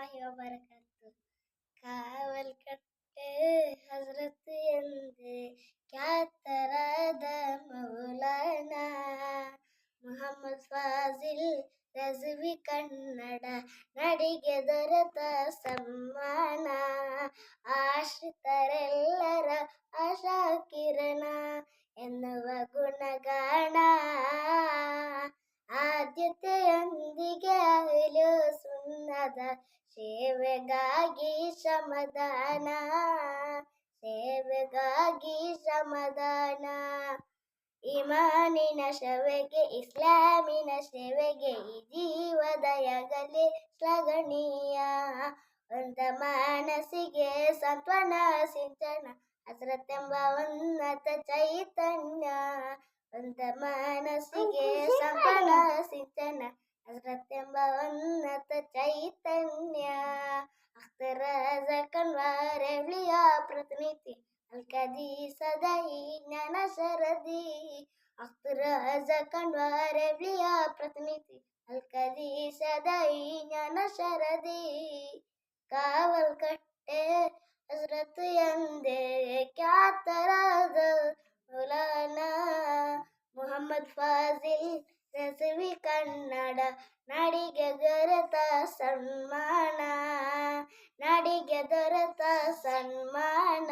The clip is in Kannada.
वबरकातुह। कावल कट्टे हजरत ಎಂದೆ ಖ್ಯಾತರಾದ ಮೌಲಾನಾ ಮುಹಮ್ಮದ್ ಫಾಜಿಲ್ ರಜ್ವಿ ಕನ್ನಡ ನಡಿಗೆ ದೊರೆತ ಸಮ್ಮಾನ ಆಶ್ರಿತರೆಲ್ಲರ ಆಶಾ ಕಿರಣ ಎನ್ನುವ ಗುಣಗಾನ ಆದ್ಯತೆಯೊಂದಿಗೆ ಅಹ್ಲು ಸುನ್ನದ ಸೇವೆಗಾಗಿ ಶ್ರಮದಾನ ಇಮಾನಿನ ಸೇವೆಗೆ ಇಸ್ಲಾಮಿನ ಸೇವೆಗೆ ಈ ಜೀವದಯಗಲಿ ಶ್ಲಾಘನೀಯ ಒಂದ ಮನಸ್ಸಿಗೆ ಸಾಂತ್ವನ ಸಿಂಚನ ಹಜರತ್ ಎಂಬ ಉನ್ನತ ಚೈತನ್ಯ ಒಂದ ಮನಸ್ಸಿಗೆ ಸಾಂತ್ವನ ಸಿಂಚನ ಹಜರತ್ ಎಂಬ ಉನ್ನತ ಚೈತನ್ಯ ಅಖ್ತರ ಕಣ್ವಾರ ಎವ್ಲಿಯ ಪ್ರತಿನಿಧಿ ಅಲ್ಕದಿ ಸದೈ ಜ್ಞಾನ ಸರದಿ ಅಖ್ತರ ಕಣ್ವಾರ ಎವ್ಲಿಯ ಪ್ರತಿನಿಧಿ ಅಲ್ಕದಿ ಸದೈ ಜ್ಞಾನ ಸರದಿ ಕಾವಲ್ ಕಟ್ಟೆ ಹಜರತ್ ಎಂದೇ ಖ್ಯಾತರಾದ ಮೌಲಾನಾ ಮುಹಮ್ಮದ್ ಫಾಜಿಲ್ ರಜ್ವಿ ಕನ್ನಡ ನಾಡಿಗೆ ದೊರೆತ ಸನ್ಮಾನ